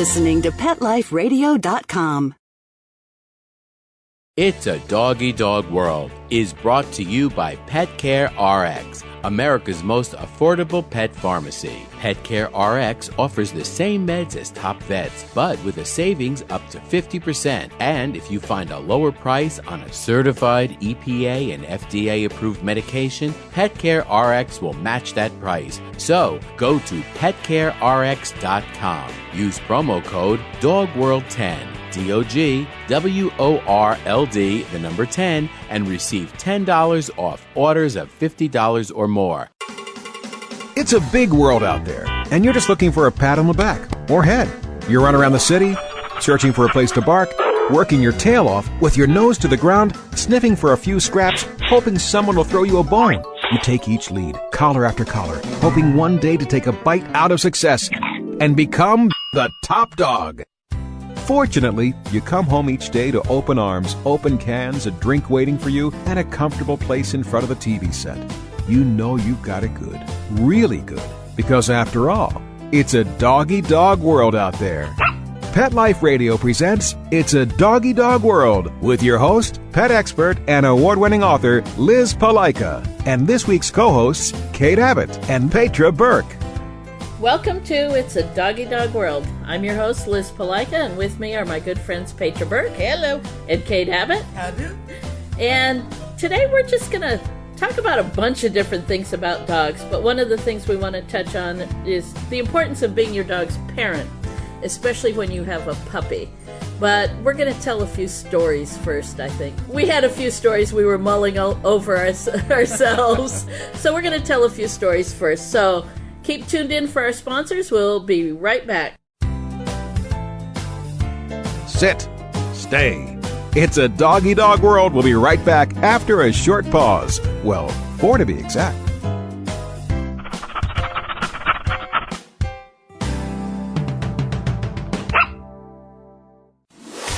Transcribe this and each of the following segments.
listening to PetLifeRadio.com. It's a Doggy Dog World is brought to you by Pet Care RX, America's most affordable pet pharmacy. Pet Care RX offers the same meds as top vets, but with a savings up to 50%. And if you find a lower price on a certified EPA and FDA-approved medication, Pet Care RX will match that price. So go to petcarerx.com. Use promo code DOGWORLD10. DOGWORLD, the number 10, and receive $10 off orders of $50 or more. It's a big world out there, and you're just looking for a pat on the back or head. You run around the city, searching for a place to bark, working your tail off with your nose to the ground, sniffing for a few scraps, hoping someone will throw you a bone. You take each lead, collar after collar, hoping one day to take a bite out of success and become the top dog. Fortunately, you come home each day to open arms, open cans, a drink waiting for you, and a comfortable place in front of the TV set. You know you've got it good, really good, because after all, it's a doggy dog world out there. Pet Life Radio presents It's a Doggy Dog World with your host, pet expert, and award-winning author Liz Palaika, and this week's co-hosts Kate Abbott and Petra Burke. Welcome to It's a Doggy Dog World. I'm your host, Liz Palaika, and with me are my good friends Petra Burke. Hello. And Kate Abbott. How do? And today we're just going to talk about a bunch of different things about dogs, but one of the things we want to touch on is the importance of being your dog's parent, especially when you have a puppy. But we're going to tell a few stories first, I think. We had a few stories we were mulling over ourselves, so we're going to tell a few stories first. So keep tuned in for our sponsors. We'll be right back. Sit. Stay. It's a Doggy Dog World. We'll be right back after a short pause. Well, 4 to be exact.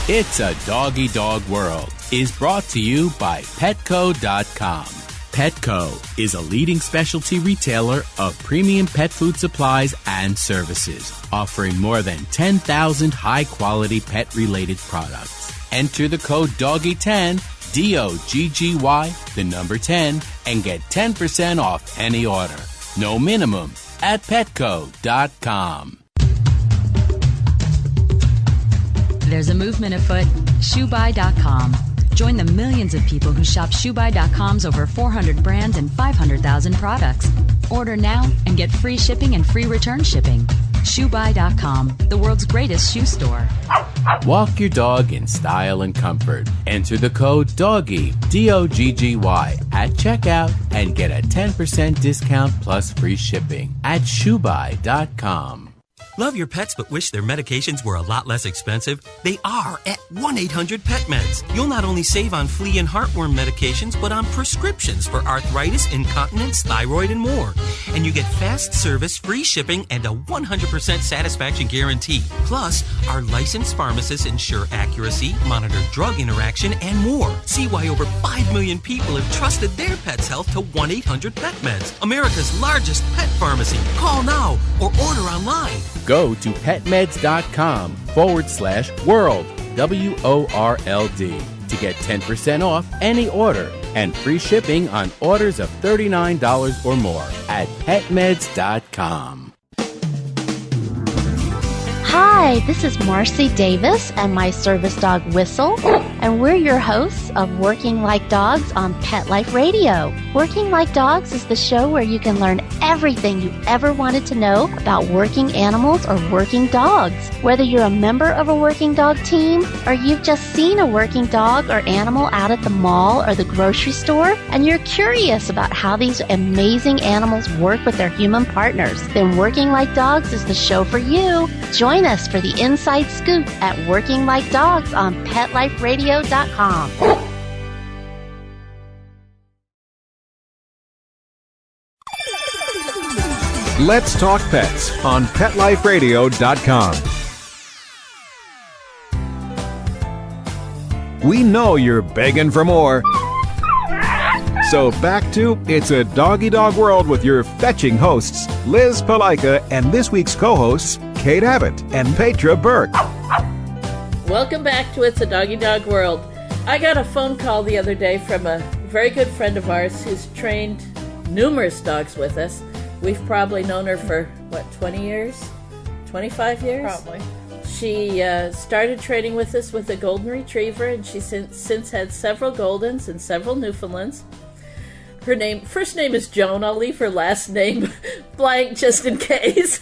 It's a Doggy Dog World is brought to you by Petco.com. Petco is a leading specialty retailer of premium pet food supplies and services, offering more than 10,000 high-quality pet-related products. Enter the code DOGGY10, DOGGY, the number 10, and get 10% off any order. No minimum at Petco.com. There's a movement afoot. ShoeBuy.com. Join the millions of people who shop ShoeBuy.com's over 400 brands and 500,000 products. Order now and get free shipping and free return shipping. ShoeBuy.com, the world's greatest shoe store. Walk your dog in style and comfort. Enter the code DOGGY, DOGGY, at checkout and get a 10% discount plus free shipping at ShoeBuy.com. Love your pets but wish their medications were a lot less expensive? They are at 1-800-PET-MEDS. You'll not only save on flea and heartworm medications, but on prescriptions for arthritis, incontinence, thyroid, and more. And you get fast service, free shipping, and a 100% satisfaction guarantee. Plus, our licensed pharmacists ensure accuracy, monitor drug interaction, and more. See why over 5 million people have trusted their pet's health to 1-800-PET-MEDS, America's largest pet pharmacy. Call now or order online. Go to petmeds.com/world, WORLD, to get 10% off any order and free shipping on orders of $39 or more at petmeds.com. Hi, this is Marcy Davis and my service dog Whistle, and we're your hosts of Working Like Dogs on Pet Life Radio. Working Like Dogs is the show where you can learn everything you ever wanted to know about working animals or working dogs. Whether you're a member of a working dog team or you've just seen a working dog or animal out at the mall or the grocery store and you're curious about how these amazing animals work with their human partners, then Working Like Dogs is the show for you. Join us for the inside scoop at Working Like Dogs on PetLifeRadio.com. Let's Talk Pets on PetLifeRadio.com. We know you're begging for more. So back to It's a Doggy Dog World with your fetching hosts, Liz Palaika, and this week's co-hosts, Kate Abbott and Petra Burke. Welcome back to It's a Doggy Dog World. I got a phone call the other day from a very good friend of ours who's trained numerous dogs with us. We've probably known her for, 20 years? 25 years? Probably. She started training with us with a golden retriever, and she's since had several Goldens and several Newfoundlands. Her first name is Joan. I'll leave her last name blank just in case.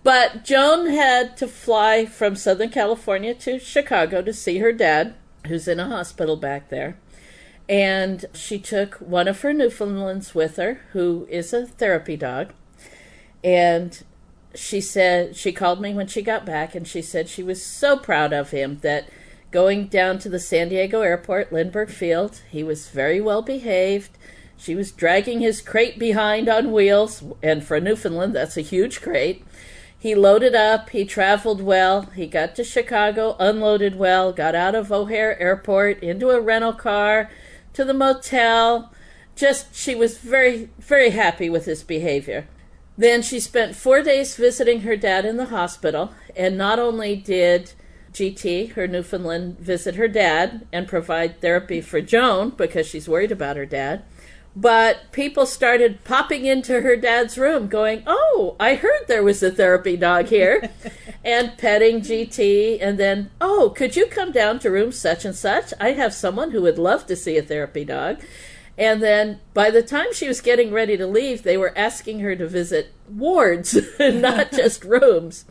But Joan had to fly from Southern California to Chicago to see her dad, who's in a hospital back there. And she took one of her Newfoundlands with her, who is a therapy dog. And she called me when she got back, and she said she was so proud of him that going down to the San Diego airport, Lindbergh Field, he was very well behaved. She was dragging his crate behind on wheels, and for a Newfoundland, that's a huge crate. He loaded up, he traveled well, he got to Chicago, unloaded well, got out of O'Hare Airport, into a rental car, to the motel. She was very, very happy with his behavior. Then she spent 4 days visiting her dad in the hospital, and not only did GT, her Newfoundland, visit her dad and provide therapy for Joan because she's worried about her dad, but people started popping into her dad's room going, "Oh, I heard there was a therapy dog here," and petting GT, and then, "Oh, could you come down to room such and such? I have someone who would love to see a therapy dog." And then by the time she was getting ready to leave, they were asking her to visit wards, not just rooms.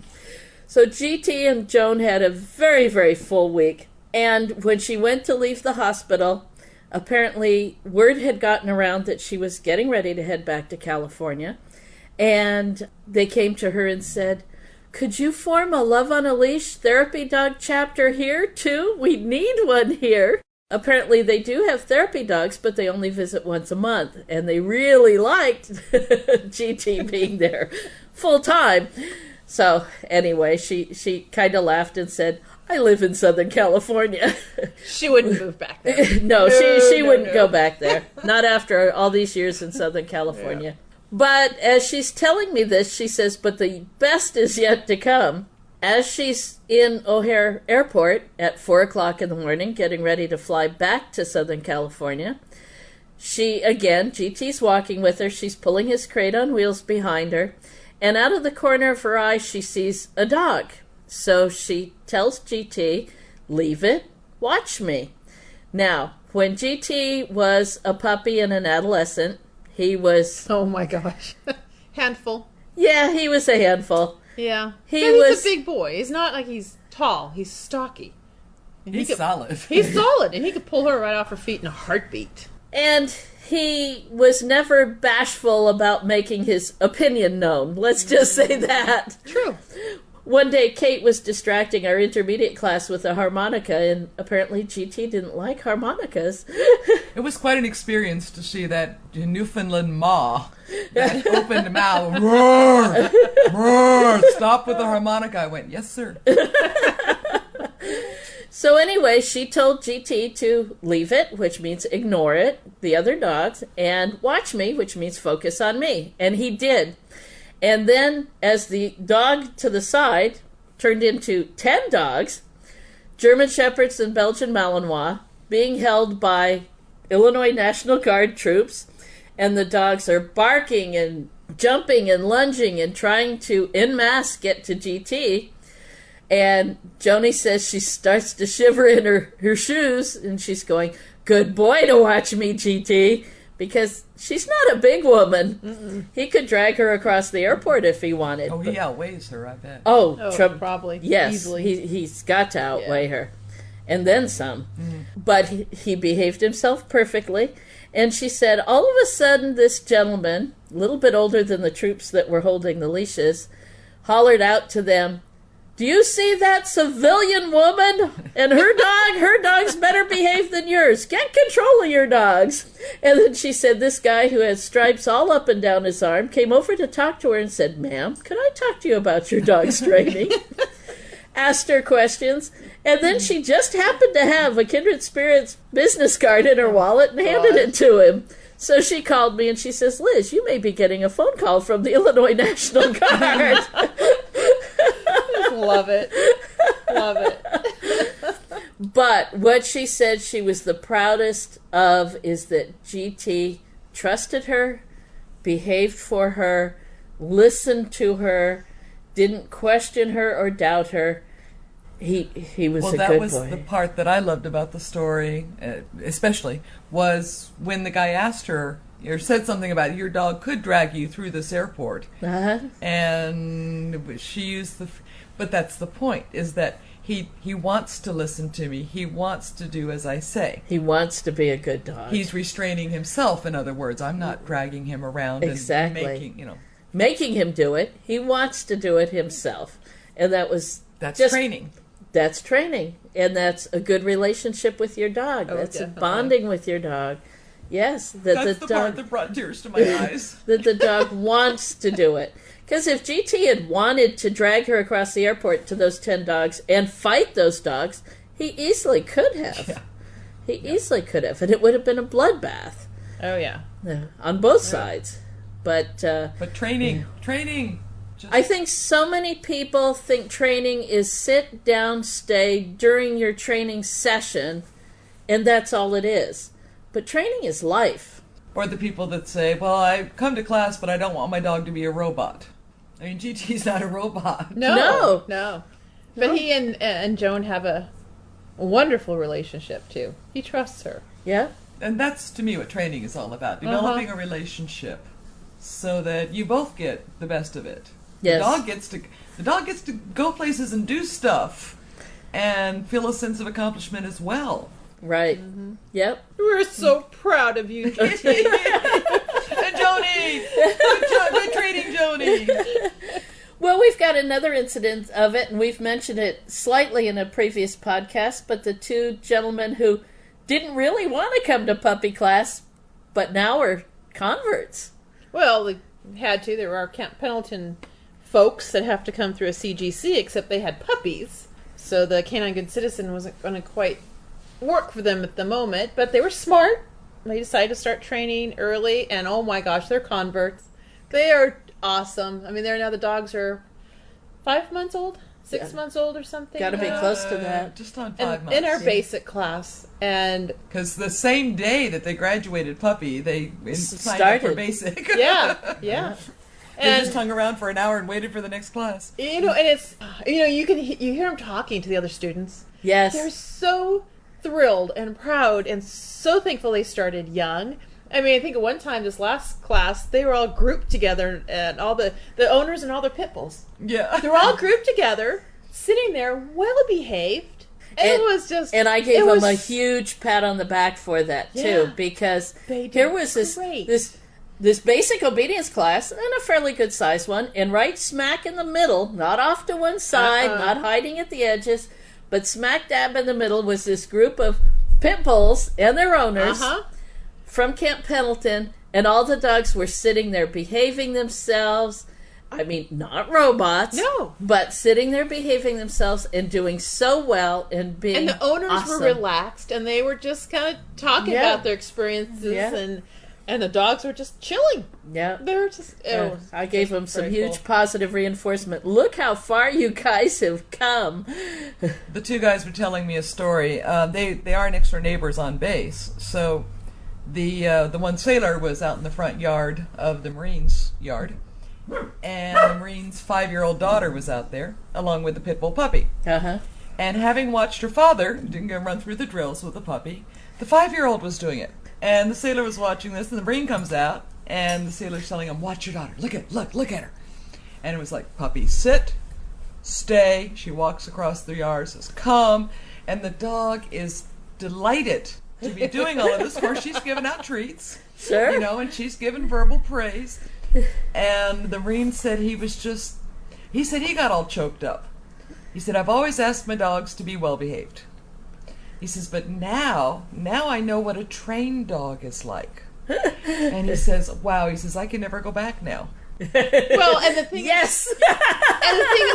So GT and Joan had a very, very full week. And when she went to leave the hospital, apparently word had gotten around that she was getting ready to head back to California. And they came to her and said, "Could you form a Love on a Leash therapy dog chapter here too? We need one here." Apparently they do have therapy dogs, but they only visit once a month. And they really liked GT being there full time. So anyway, she kind of laughed and said, "I live in Southern California." She wouldn't move back there. No, she wouldn't go back there. Not after all these years in Southern California. Yeah. But as she's telling me this, she says, but the best is yet to come. As she's in O'Hare Airport at 4 o'clock in the morning, getting ready to fly back to Southern California, GT's walking with her. She's pulling his crate on wheels behind her. And out of the corner of her eye, she sees a dog. So she tells GT, "Leave it, watch me." Now, when GT was a puppy and an adolescent, he was... Oh my gosh. Handful. Yeah, he was a handful. Yeah. He's a big boy. He's not like he's tall. He's stocky. He's solid. He's solid, and he could pull her right off her feet in a heartbeat. And he was never bashful about making his opinion known. Let's just say that. True. One day, Kate was distracting our intermediate class with a harmonica, and apparently GT didn't like harmonicas. It was quite an experience to see that Newfoundland maw, that opened mouth, roar, roar, stop with the harmonica. I went, "Yes, sir." So anyway, she told GT to leave it, which means ignore it, the other dogs, and watch me, which means focus on me. And he did. And then, as the dog to the side turned into 10 dogs, German Shepherds and Belgian Malinois, being held by Illinois National Guard troops, and the dogs are barking and jumping and lunging and trying to, en masse, get to GT. And Joni says she starts to shiver in her shoes, and she's going, "Good boy to watch me, GT," because she's not a big woman. Mm-mm. He could drag her across the airport if he wanted. Oh, he outweighs her, I bet. Probably. Yes, easily. He's got to outweigh her. And then some. Mm-hmm. But he behaved himself perfectly. And she said, all of a sudden, this gentleman, a little bit older than the troops that were holding the leashes, hollered out to them, "Do you see that civilian woman and her dog? Her dog's better behaved than yours. Get control of your dogs." And then she said this guy who had stripes all up and down his arm came over to talk to her and said, "Ma'am, could I talk to you about your dog's training?" Asked her questions. And then she just happened to have a Kindred Spirits business card in her wallet and handed it to him. So she called me and she says, "Liz, you may be getting a phone call from the Illinois National Guard." Love it. Love it. But what she said she was the proudest of is that GT trusted her, behaved for her, listened to her, didn't question her or doubt her. He was a good boy. Well, that was the part that I loved about the story, especially, was when the guy asked her, or said something about your dog could drag you through this airport. And she used but that's the point, is that he wants to listen to me. He wants to do as I say. He wants to be a good dog. He's restraining himself, in other words. I'm not dragging him around exactly. and making him do it. He wants to do it himself. And that's training. That's training. And that's a good relationship with your dog. That's definitely. Bonding with your dog. Yes. That's the part that brought tears to my eyes. That the dog wants to do it. Because if GT had wanted to drag her across the airport to those 10 dogs and fight those dogs, he easily could have. Yeah. He easily could have. And it would have been a bloodbath. Oh, yeah. On both sides. But training. I think so many people think training is sit down, stay during your training session, and that's all it is. But training is life. Or the people that say, well, I come to class, but I don't want my dog to be a robot. I mean, GT's not a robot. No. But he and Joan have a wonderful relationship, too. He trusts her. Yeah. And that's, to me, what training is all about. Developing a relationship so that you both get the best of it. Yes. The dog gets to go places and do stuff and feel a sense of accomplishment as well. Right. Yep. We're so proud of you, GT. And Joni! Good training, Joni! Well, we've got another incident of it, and we've mentioned it slightly in a previous podcast, but the two gentlemen who didn't really want to come to puppy class, but now are converts. Well, they had to. There were Camp Pendleton folks that have to come through a CGC, except they had puppies. So the Canine Good Citizen wasn't going to quite work for them at the moment, but they were smart. They decided to start training early, and oh my gosh, they're converts. They are awesome. I mean, the dogs are 5 months old, 6 months old or something. Got to be close to that. Just on 5 months. In our basic class. And because the same day that they graduated puppy, they signed up for basic. Yeah. They just hung around for an hour and waited for the next class. And it's you hear them talking to the other students. Yes. They're so thrilled and proud and so thankful they started young. I mean, I think at one time, this last class, they were all grouped together, and all the owners and all their pit bulls. Yeah. They were all grouped together, sitting there, well behaved. And it was just... And I gave them a huge pat on the back for that, too, because here was this basic obedience class, and a fairly good-sized one, and right smack in the middle, not off to one side, not hiding at the edges, but smack dab in the middle was this group of pit bulls and their owners from Camp Pendleton, and all the dogs were sitting there behaving themselves. I mean, not robots. No. But sitting there behaving themselves and doing so well and being And the owners awesome. were relaxed, and they were just kind of talking about their experiences, and the dogs were just chilling. Yeah. They were just... I gave them some huge cool. positive reinforcement. Look how far you guys have come. The two guys were telling me a story. They are next door neighbors on base, so the one sailor was out in the front yard of the Marine's yard, and the Marine's 5-year-old daughter was out there along with the pit bull puppy. And having watched her father didn't go run through the drills with the puppy, the 5-year-old was doing it. And the sailor was watching this, and the Marine comes out, and the sailor's telling him, "Watch your daughter. Look at her." And it was like, puppy, sit, stay. She walks across the yard, says, "Come." And the dog is delighted to be doing all of this. Of course, she's giving out treats. Sure. And she's giving verbal praise. And the Marine said he got all choked up. He said, "I've always asked my dogs to be well behaved." He says, "But now I know what a trained dog is like." And he says, "Wow," he says, "I can never go back now." Well, and the thing is,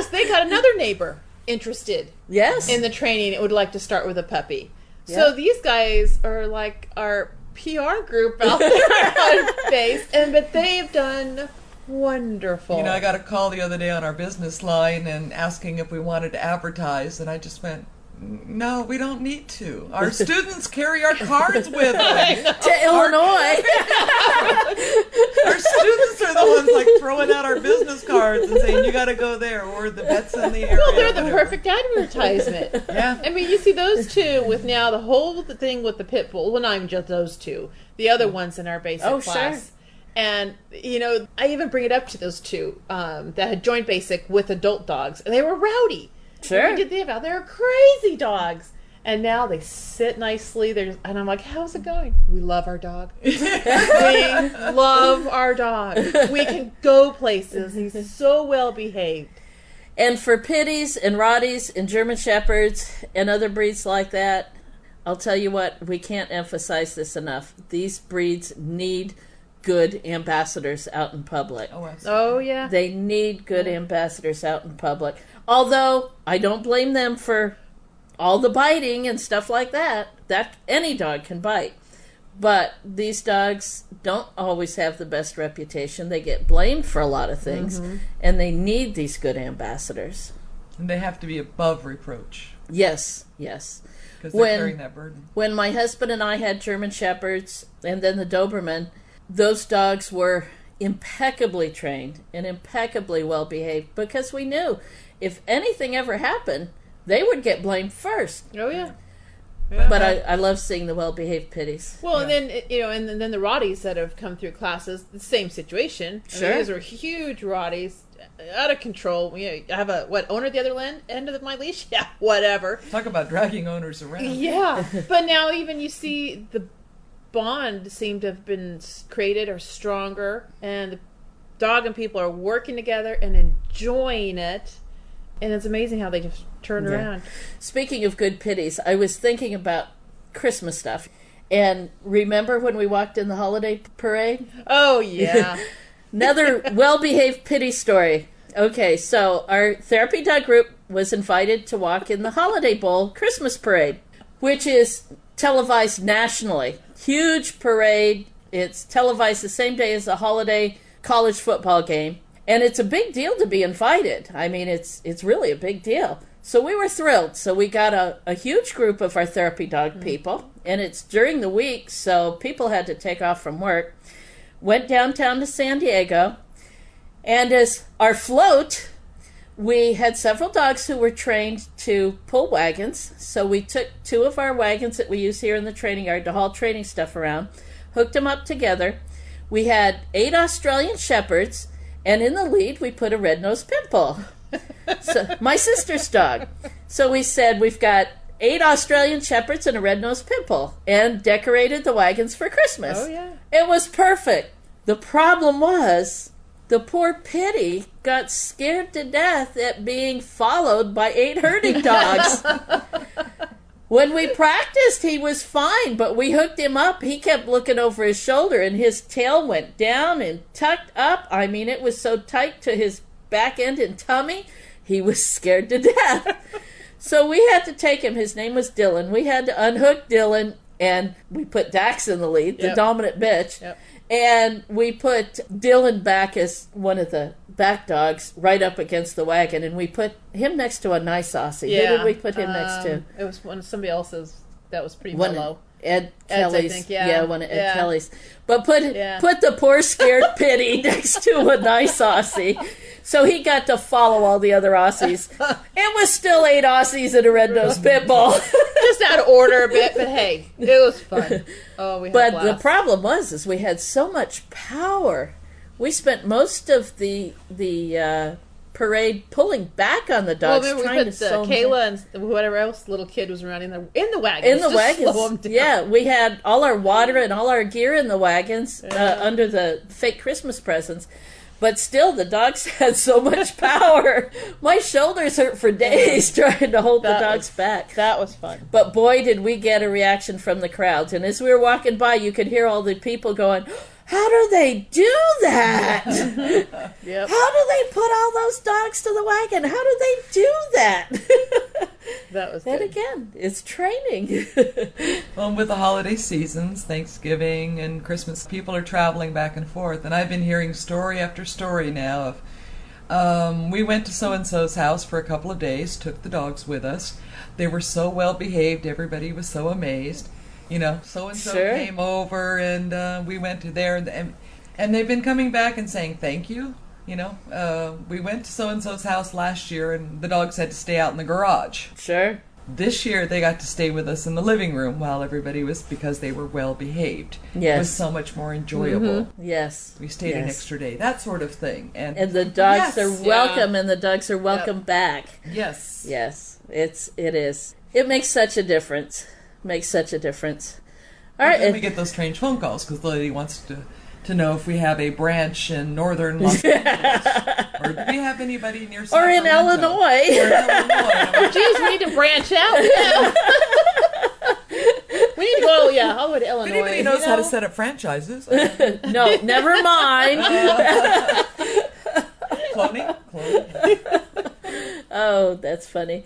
they got another neighbor interested in the training and would like to start with a puppy. Yep. So these guys are like our PR group out there on base, but they've done wonderful. You know, I got a call the other day on our business line and asking if we wanted to advertise, and I just went, no, we don't need to. Our students carry our cards with them. To Illinois. Our students are the ones like throwing out our business cards and saying, you got to go there, or the vet's in the area. Well, they're the perfect advertisement. Yeah. I mean, you see those two with now the whole thing with the pit bull. Well, not even just those two. The other ones in our basic class. Sure. And, you know, I even bring it up to those two that had joined basic with adult dogs. And they were rowdy. Sure. We did the about. They're crazy dogs. And now they sit nicely. And I'm like, how's it going? We love our dog. We love our dog. We can go places. He's so well behaved. And for pitties and rotties and German shepherds and other breeds like that, I'll tell you what, we can't emphasize this enough. These breeds need good ambassadors out in public. Oh, yeah. They need good ambassadors out in public. Although, I don't blame them for all the biting and stuff like that. That any dog can bite. But these dogs don't always have the best reputation. They get blamed for a lot of things. And they need these good ambassadors. And they have to be above reproach. Yes, yes. Because they're carrying that burden. When my husband and I had German Shepherds and then the Doberman, those dogs were impeccably trained and impeccably well behaved because we knew if anything ever happened, they would get blamed first. Oh, yeah. But I love seeing the well-behaved pitties. Well, and then, you know, and then the Rotties that have come through classes, the same situation. Sure. I mean, these are huge Rotties, out of control. You know, I have a, owner at the other end of my leash? Yeah, whatever. Talk about dragging owners around. Yeah. But now even you see the bond seem to have been created or stronger, and the dog and people are working together and enjoying it. And it's amazing how they just turn around. Speaking of good pitties, I was thinking about Christmas stuff. And remember when we walked in the holiday parade? Oh, yeah. Another well-behaved pitty story. Okay, so our therapy dog group was invited to walk in the Holiday Bowl Christmas parade, which is televised nationally. Huge parade. It's televised the same day as a holiday college football game. And it's a big deal to be invited. I mean, it's really a big deal. So we were thrilled. So we got a huge group of our therapy dog people. And it's during the week, so people had to take off from work. Went downtown to San Diego. And as our float, we had several dogs who were trained to pull wagons. So we took two of our wagons that we use here in the training yard to haul training stuff around, hooked them up together. We had 8 Australian Shepherds. And in the lead, we put a red-nosed pit bull, so, my sister's dog. So we said, we've got 8 Australian Shepherds and a red-nosed pit bull, and decorated the wagons for Christmas. Oh, yeah. It was perfect. The problem was, the poor pitty got scared to death at being followed by 8 herding dogs. When we practiced, he was fine, but we hooked him up. He kept looking over his shoulder, and his tail went down and tucked up. I mean, it was so tight to his back end and tummy, he was scared to death. So we had to take him. His name was Dylan. We had to unhook Dylan, and we put Dax in the lead, the dominant bitch. Yep. And we put Dylan back as one of the back dogs right up against the wagon, and we put him next to a nice Aussie. Yeah. Who did we put him next to? It was one of somebody else's that was pretty One mellow. Ed Ed's, Kelly's. I think, yeah. One of Ed Kelly's. But put Yeah. the poor scared pitty next to a nice Aussie. So he got to follow all the other Aussies. It was still 8 Aussies and a red-nosed pit bull. Just out of order a bit, but hey, it was fun. Oh, we had But a blast. the problem was we had so much power. We spent most of the parade pulling back on the dogs, well, trying we to put slow them Kayla and whatever else little kid was around in the wagons. in the just wagons. slow 'em down. Yeah, we had all our water and all our gear in the wagons under the fake Christmas presents. But still, the dogs had so much power. My shoulders hurt for days trying to hold the dogs back. That was fun. But boy, did we get a reaction from the crowds. And as we were walking by, you could hear all the people going, how do they do that? Yep. How do they put all those dogs to the wagon? How do they do that? That was Then good. again, it's training. Well, Well, with the holiday seasons, Thanksgiving and Christmas, people are traveling back and forth. And I've been hearing story after story now of, we went to so-and-so's house for a couple of days, took the dogs with us. They were so well behaved, everybody was so amazed. You know, so-and-so came over and we went to there. And they've been coming back and saying thank you. You know, we went to so-and-so's house last year and the dogs had to stay out in the garage. Sure. This year they got to stay with us in the living room while everybody was, because they were well behaved. Yes. It was so much more enjoyable. Mm-hmm. Yes. We stayed an extra day, that sort of thing. And the dogs are welcome, and the dogs are welcome back. Yes. Yes. It is. It makes such a difference. Makes such a difference. All right. And we get those strange phone calls because the lady wants to know if we have a branch in northern Los Angeles. Or do we have anybody near Sacramento? Or in Illinois. Geez, we need to branch out. Yeah. We need to go, all the way to Illinois. If anybody knows how to set up franchises. No, never mind. Cloning? Oh, that's funny.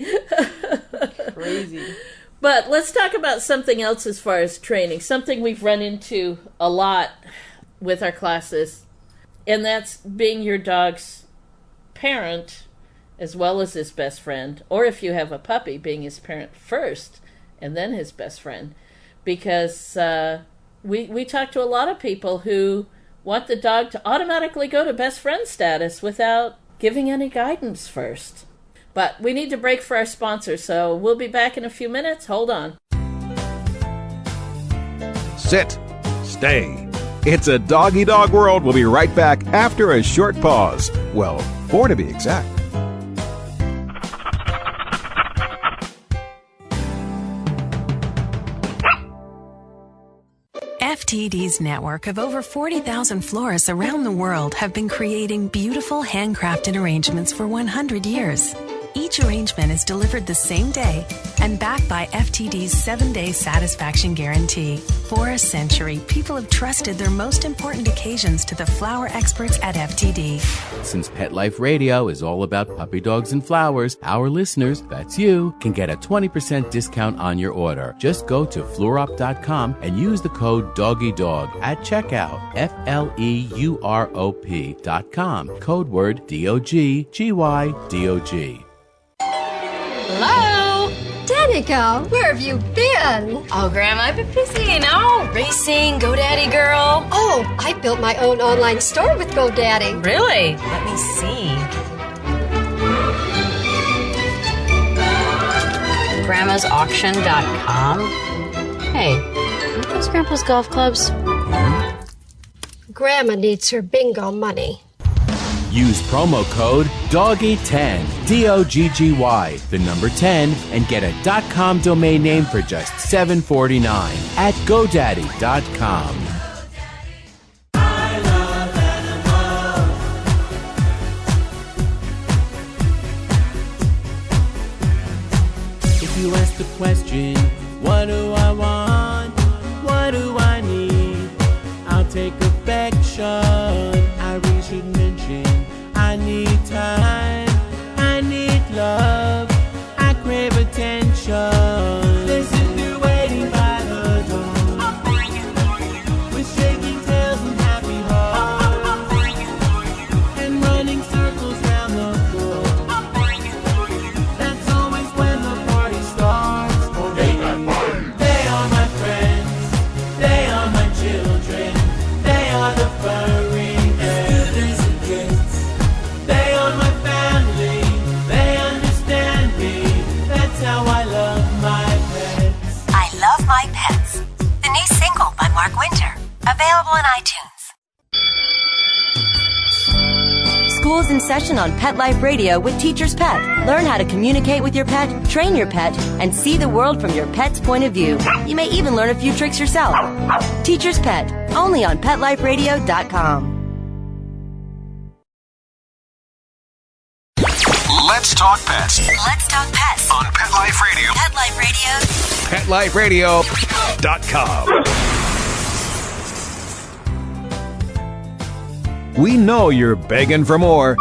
Crazy. But let's talk about something else as far as training. Something we've run into a lot with our classes, and that's being your dog's parent as well as his best friend, or if you have a puppy, being his parent first and then his best friend, because we talk to a lot of people who want the dog to automatically go to best friend status without giving any guidance first. But we need to break for our sponsor, so we'll be back in a few minutes. Hold on. Sit. Stay. It's a Doggy Dog World. We'll be right back after a short pause. Well, 4 to be exact. FTD's network of over 40,000 florists around the world have been creating beautiful handcrafted arrangements for 100 years. Each arrangement is delivered the same day and backed by FTD's 7-day satisfaction guarantee. For a century, people have trusted their most important occasions to the flower experts at FTD. Since Pet Life Radio is all about puppy dogs and flowers, our listeners, that's you, can get a 20% discount on your order. Just go to fluorop.com and use the code DOGGYDOG at checkout. FLEUROP.com. Code word DOGGYDOG. Hello? Danica, where have you been? Oh, Grandma, I've been busy, racing, GoDaddy girl. Oh, I built my own online store with GoDaddy. Really? Let me see. Grandma'sAuction.com. Hey, aren't those Grandpa's golf clubs? Grandma needs her bingo money. Use promo code DOGGY10, DOGGY, the number 10, and get a .com domain name for just $7.49 at GoDaddy.com. If you ask the question, what do I want? What do I need? I'll take affection. I really should mention I need time, I need love, I crave attention. Listen to waiting by the door. I'm bringing for you. With shaking tails and happy hearts. I'm bringing for you. And running circles round the floor. I'm bringing for you. That's always when the party starts. Oh, they are my friends. They are my children. They are the furry. My Pets, the new single by Mark Winter, available on iTunes. School's in session on Pet Life Radio with Teacher's Pet. Learn how to communicate with your pet, train your pet, and see the world from your pet's point of view. You may even learn a few tricks yourself. Teacher's Pet, only on PetLifeRadio.com. Let's talk pets. Let's talk pets On Pet Life Radio. Pet Life Radio. PetLifeRadio.com. We know you're begging for more.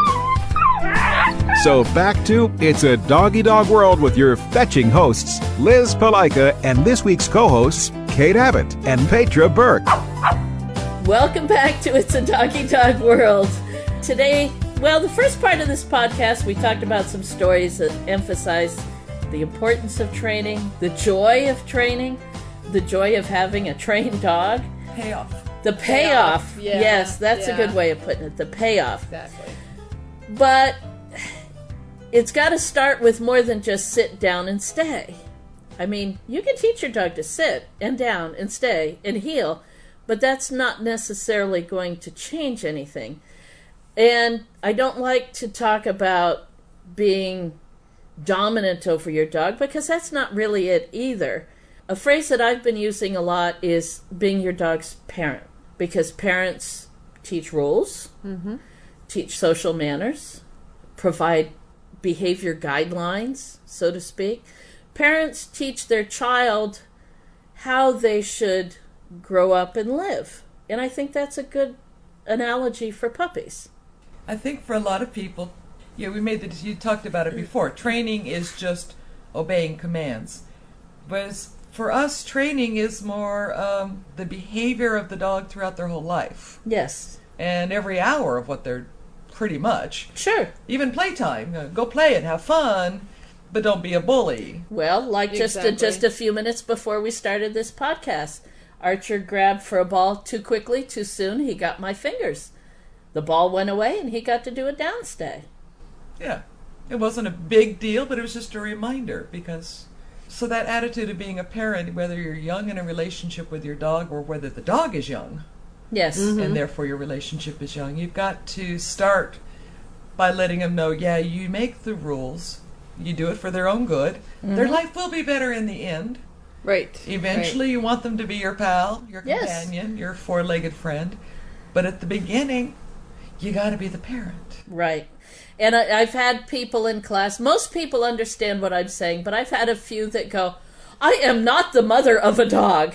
So back to It's a Doggy Dog World with your fetching hosts, Liz Palaika, and this week's co-hosts, Kate Abbott and Petra Burke. Welcome back to It's a Doggy Dog World. Today, well, the first part of this podcast, we talked about some stories that emphasize the importance of training, the joy of training, the joy of having a trained dog. Payoff. The payoff. Yeah. Yes, that's Yeah. a good way of putting it. The payoff. Exactly. But it's got to start with more than just sit down and stay. I mean, you can teach your dog to sit and down and stay and heel, but that's not necessarily going to change anything. And I don't like to talk about being dominant over your dog because that's not really it either. A phrase that I've been using a lot is being your dog's parent, because parents teach rules, teach social manners, provide behavior guidelines, so to speak. Parents teach their child how they should grow up and live. And I think that's a good analogy for puppies. I think for a lot of people, you talked about it before, training is just obeying commands. Whereas for us, training is more the behavior of the dog throughout their whole life. Yes. And every hour of what they're pretty much. Sure. Even playtime. Go play and have fun, but don't be a bully. Well, like just a few minutes before we started this podcast, Archer grabbed for a ball too quickly, too soon. He got my fingers. The ball went away, and he got to do a downstay. Yeah. It wasn't a big deal, but it was just a reminder, because... So that attitude of being a parent, whether you're young in a relationship with your dog or whether the dog is young, yes, and therefore your relationship is young, you've got to start by letting them know, yeah, you make the rules, you do it for their own good. Their life will be better in the end. Right. Eventually you want them to be your pal, your companion, your four-legged friend. But at the beginning, you got to be the parent. Right. And I've had people in class, most people understand what I'm saying, but I've had a few that go, I am not the mother of a dog.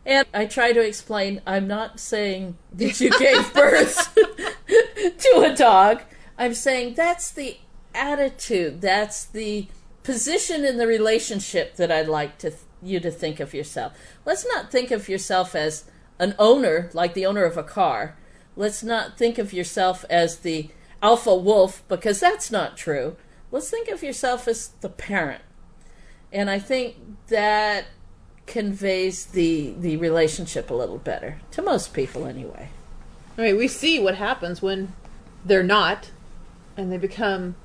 And I try to explain, I'm not saying that you gave birth to a dog. I'm saying that's the attitude, that's the position in the relationship that I'd like you to think of yourself. Let's not think of yourself as an owner, like the owner of a car. Let's not think of yourself as the alpha wolf, because that's not true. Let's think of yourself as the parent. And I think that conveys the relationship a little better, to most people anyway. I mean, we see what happens when they're not, and they become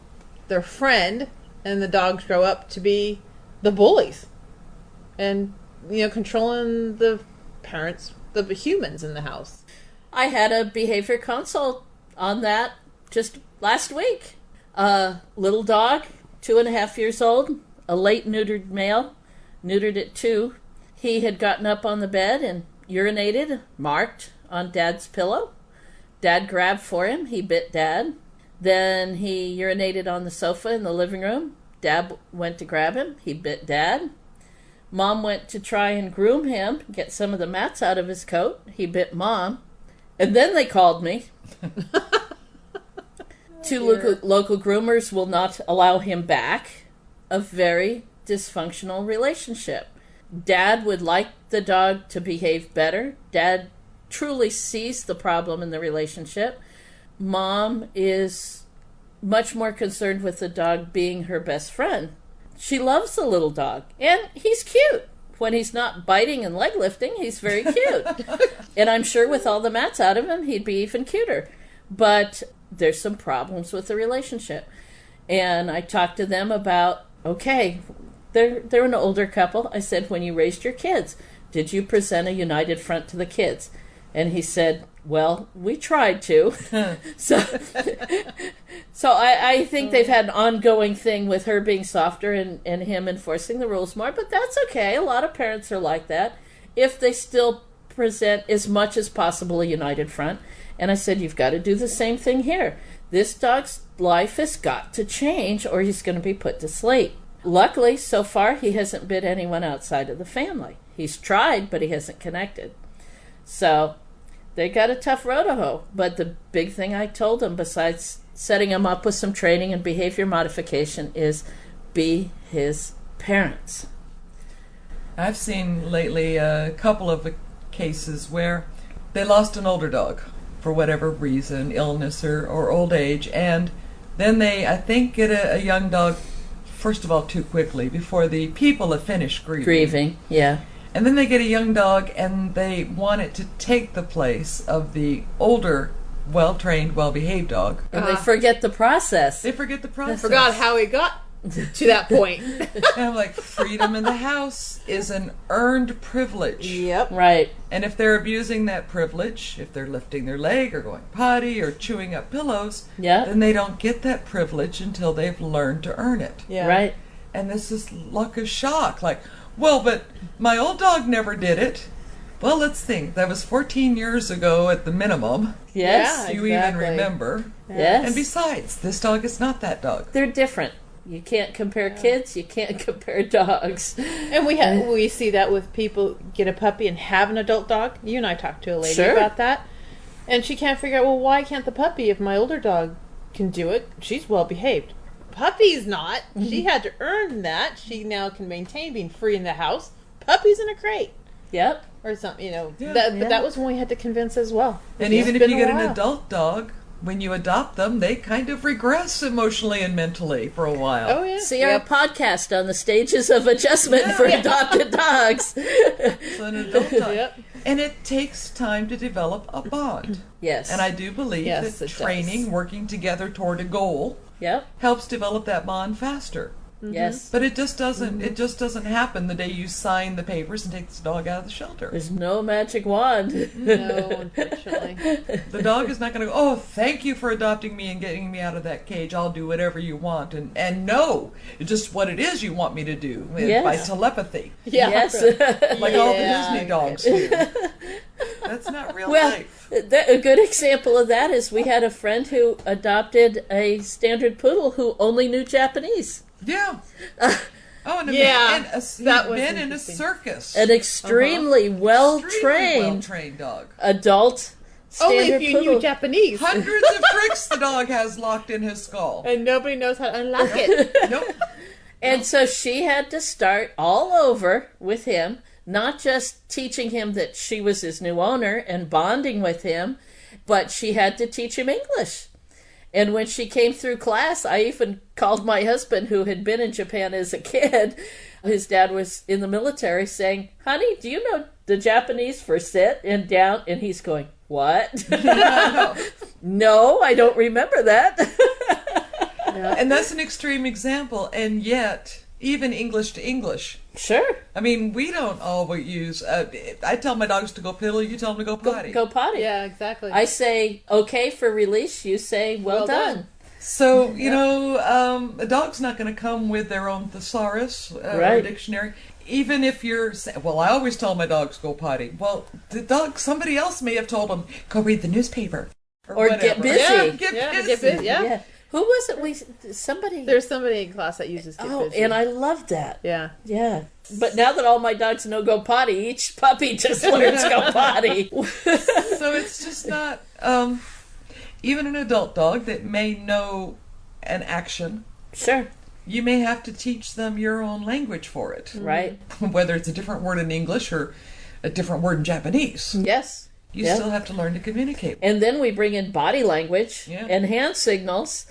their friend, and the dogs grow up to be the bullies. And, controlling the parents, the humans in the house. I had a behavior consult on that just last week. A little dog, 2.5 years old, a late neutered male, neutered at 2. He had gotten up on the bed and urinated, marked on Dad's pillow. Dad grabbed for him. He bit Dad. Then he urinated on the sofa in the living room. Dad went to grab him. He bit Dad. Mom went to try and groom him, get some of the mats out of his coat. He bit Mom. And then they called me. Two local groomers will not allow him back. A very dysfunctional relationship. Dad would like the dog to behave better. Dad truly sees the problem in the relationship. Mom is much more concerned with the dog being her best friend. She loves the little dog, and he's cute. When he's not biting and leg lifting, he's very cute. And I'm sure with all the mats out of him, he'd be even cuter. But there's some problems with the relationship. And I talked to them about, okay, they're an older couple. I said, when you raised your kids, did you present a united front to the kids? And he said, well, we tried to. So I think they've had an ongoing thing with her being softer and him enforcing the rules more, but that's okay. A lot of parents are like that if they still present as much as possible a united front. And I said, you've got to do the same thing here. This dog's life has got to change or he's going to be put to sleep. Luckily, so far, he hasn't bit anyone outside of the family. He's tried, but he hasn't connected. So they got a tough road to hoe. But the big thing I told them, besides setting him up with some training and behavior modification, is be his parents. I've seen lately a couple of cases where they lost an older dog for whatever reason, illness or old age, and then they, I think, get a young dog, first of all, too quickly, before the people have finished grieving. Yeah. And then they get a young dog, and they want it to take the place of the older, well-trained, well-behaved dog. And they forget the process. They forget the process. Forgot how he got to that point. And I'm like, freedom in the house is an earned privilege. Yep. Right. And if they're abusing that privilege, if they're lifting their leg or going potty or chewing up pillows, then they don't get that privilege until they've learned to earn it. Yeah. Right. And this is luck of shock. Like, well, but my old dog never did it. Well, let's think. That was 14 years ago at the minimum. Yes. Yeah, you even remember. Yes. And besides, this dog is not that dog. They're different. You can't compare kids. You can't compare dogs. And we see that with people get a puppy and have an adult dog. You and I talked to a lady Sure. about that. And she can't figure out, well, why can't the puppy, if my older dog can do it? She's well behaved. Puppy's not. She had to earn that. She now can maintain being free in the house. Puppy's in a crate. Yep. Or something, But that was when we had to convince as well. And even if you get an adult dog, when you adopt them, they kind of regress emotionally and mentally for a while. Oh, yeah. See our podcast on the stages of adjustment for adopted dogs. So an adult dog. And it takes time to develop a bond. Yes. And I do believe that training, working together toward a goal, helps develop that bond faster. Yes. But it just doesn't happen the day you sign the papers and take the dog out of the shelter. There's no magic wand. No, unfortunately. The dog is not going to go, oh, thank you for adopting me and getting me out of that cage. I'll do whatever you want. And no, it's just what it is you want me to do by telepathy. Yeah. Yes. Like all the Disney dogs do. That's not real life. A good example of that is we had a friend who adopted a standard poodle who only knew Japanese. Yeah. He'd been in a circus. An extremely well-trained dog. Adult standard Only if you poodle. knew Japanese. Hundreds of tricks the dog has locked in his skull. And nobody knows how to unlock it. Nope. And so she had to start all over with him, not just teaching him that she was his new owner and bonding with him, but she had to teach him English. And when she came through class, I even called my husband, who had been in Japan as a kid. His dad was in the military, saying, honey, do you know the Japanese for sit and down? And he's going, what? No, I don't remember that. And that's an extreme example. And yet, even English to English. Sure. I mean, we don't always use... I tell my dogs to go piddle, you tell them to go potty. Go potty. Yeah, exactly. I say, okay for release. You say, well done. So, a dog's not going to come with their own thesaurus or dictionary. Even if you're saying, well, I always tell my dogs go potty. Well, the dog, somebody else may have told them, go read the newspaper. Or get busy. Yeah, get busy. Yeah. Who was it? There's somebody in class that uses get busy. And I love that. Yeah. Yeah. But now that all my dogs know go potty, each puppy just learns go potty. So it's just not... even an adult dog that may know an action. Sure. You may have to teach them your own language for it. Right. Whether it's a different word in English or a different word in Japanese. Yes. You still have to learn to communicate. And then we bring in body language and hand signals,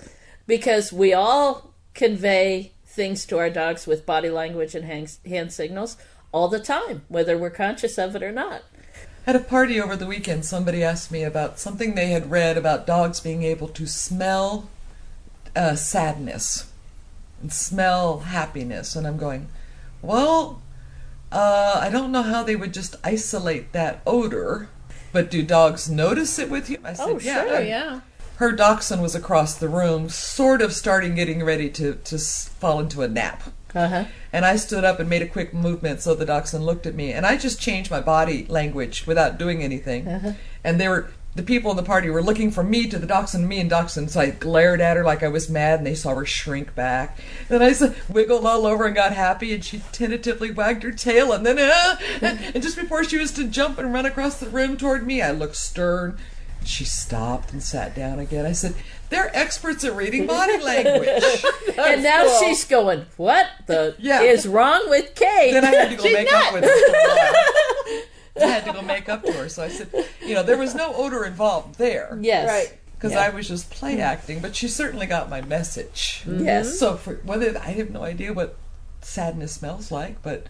because we all convey things to our dogs with body language and hand signals all the time, whether we're conscious of it or not. At a party over the weekend, somebody asked me about something they had read about dogs being able to smell sadness and smell happiness. And I'm going, well, I don't know how they would just isolate that odor, but do dogs notice it with you? I said, yeah. Her dachshund was across the room, sort of getting ready to fall into a nap. Uh-huh. And I stood up and made a quick movement so the dachshund looked at me. And I just changed my body language without doing anything. Uh-huh. And the people in the party were looking from me to the dachshund, me and dachshund. So I glared at her like I was mad, and they saw her shrink back. And I wiggled all over and got happy, and she tentatively wagged her tail. And then, and just before she was to jump and run across the room toward me, I looked stern. She stopped and sat down again. I said, They're experts at reading body language. And now she's going, what the is wrong with Kate? Then I had to go make up with her for a while. I had to go make up to her. So I said, there was no odor involved there. Yes. Right. Because I was just play acting, but she certainly got my message. Yes. So I have no idea what sadness smells like, but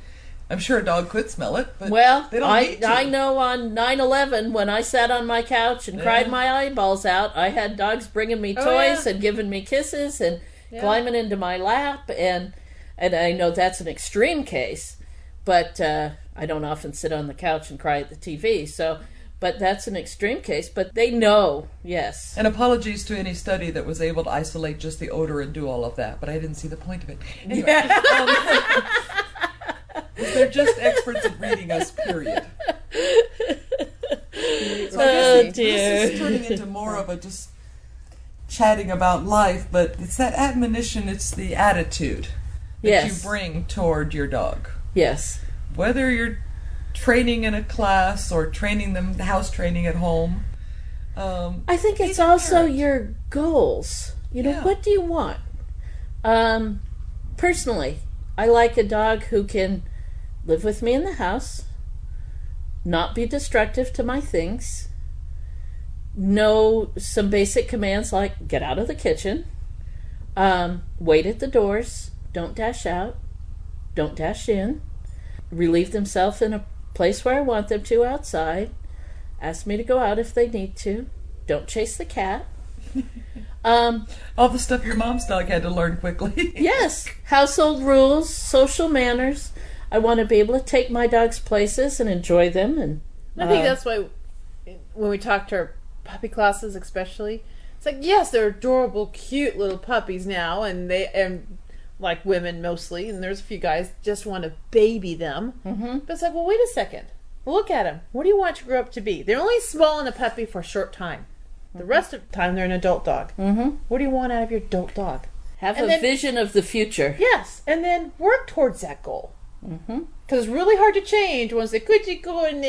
I'm sure a dog could smell it. But well, they don't need to. I know on 9/11 when I sat on my couch and cried my eyeballs out, I had dogs bringing me toys and giving me kisses and climbing into my lap, and I know that's an extreme case, but I don't often sit on the couch and cry at the TV, so. But that's an extreme case. But they know, yes. And apologies to any study that was able to isolate just the odor and do all of that. But I didn't see the point of it. Anyway, they're just experts at reading us, period. So I guess this is turning into more of a just chatting about life. But it's that admonition, it's the attitude that you bring toward your dog. Yes. Whether you're training in a class or training them house training at home. I think it's also your goals. What do you want? Personally, I like a dog who can live with me in the house, not be destructive to my things, know some basic commands like get out of the kitchen, wait at the doors, don't dash out, don't dash in, relieve themselves in a place where I want them to outside, ask me to go out if they need to, don't chase the cat. All the stuff your mom's dog had to learn quickly. Yes, household rules, social manners. I want to be able to take my dogs places and enjoy them. And I think that's why when we talk to our puppy classes especially, it's like, yes, they're adorable, cute little puppies now, and like women mostly, and there's a few guys just want to baby them. Mm-hmm. But it's like, well, wait a second. Look at them. What do you want to grow up to be? They're only small in a puppy for a short time. The rest of the time, they're an adult dog. Mm-hmm. What do you want out of your adult dog? Have a vision of the future. Yes, and then work towards that goal. Mm-hmm. Because it's really hard to change once they could you go in,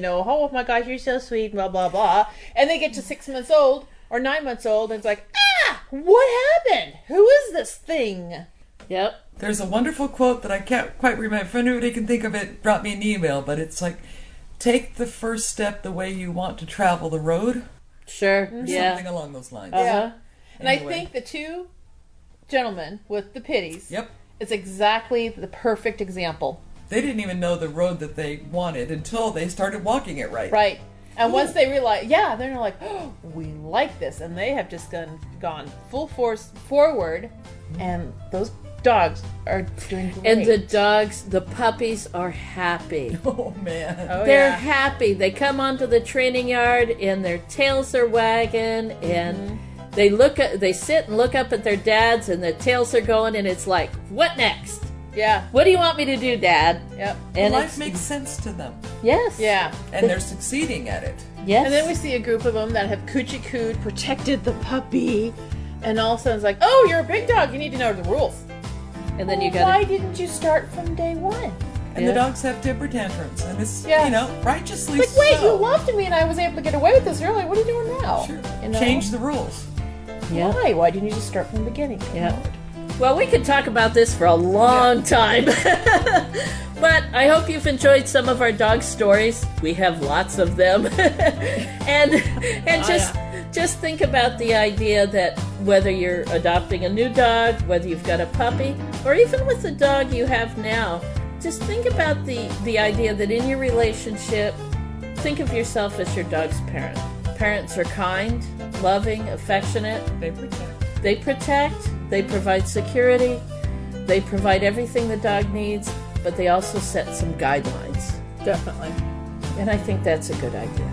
oh my gosh, you're so sweet, blah, blah, blah. And they get to 6 months old or 9 months old, and it's like, what happened? Who is this thing? Yep. There's a wonderful quote that I can't quite remember. If anybody can think of it, drop me an email. But it's like, take the first step the way you want to travel the road. Sure. Something along those lines. Uh-huh. Yeah. And anyway. I think the two gentlemen with the pitties is exactly the perfect example. They didn't even know the road that they wanted until they started walking it right. Right. And once they realize, they're like, oh, we like this. And they have just gone full force forward. And those dogs are doing great. And the puppies are happy. Oh, man. They're happy. They come onto the training yard and their tails are wagging. And they sit and look up at their dads and their tails are going. And it's like, what next? Yeah. What do you want me to do, Dad? Yep. And life makes sense to them. Yes. Yeah. And they're succeeding at it. Yes. And then we see a group of them that have coochie cooed, protected the puppy, and all of a sudden it's like, oh, you're a big dog, you need to know the rules. And then you got why didn't you start from day one? And the dogs have temper tantrums, and it's righteously like, wait, so. You loved me and I was able to get away with this earlier. What are you doing now? Sure. Change the rules. Yeah. Why? Why didn't you just start from the beginning? Yeah. Well, we could talk about this for a long time. But I hope you've enjoyed some of our dog stories. We have lots of them. and just think about the idea that whether you're adopting a new dog, whether you've got a puppy, or even with the dog you have now, just think about the idea that in your relationship, think of yourself as your dog's parent. Parents are kind, loving, affectionate. They protect. They provide security. They provide everything the dog needs, but they also set some guidelines. Definitely. And I think that's a good idea.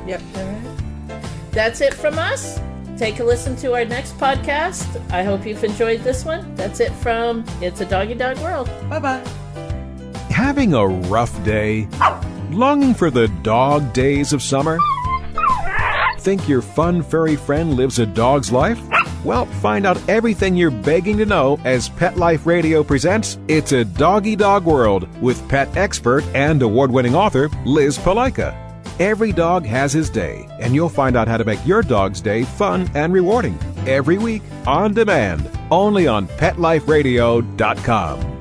Yep. All right. That's it from us. Take a listen to our next podcast. I hope you've enjoyed this one. That's it from It's a Doggy Dog World. Bye-bye. Having a rough day? Longing for the dog days of summer? Think your fun furry friend lives a dog's life? Well, find out everything you're begging to know as Pet Life Radio presents It's a Doggy Dog World with pet expert and award-winning author Liz Palaika. Every dog has his day, and you'll find out how to make your dog's day fun and rewarding every week on demand, only on PetLifeRadio.com.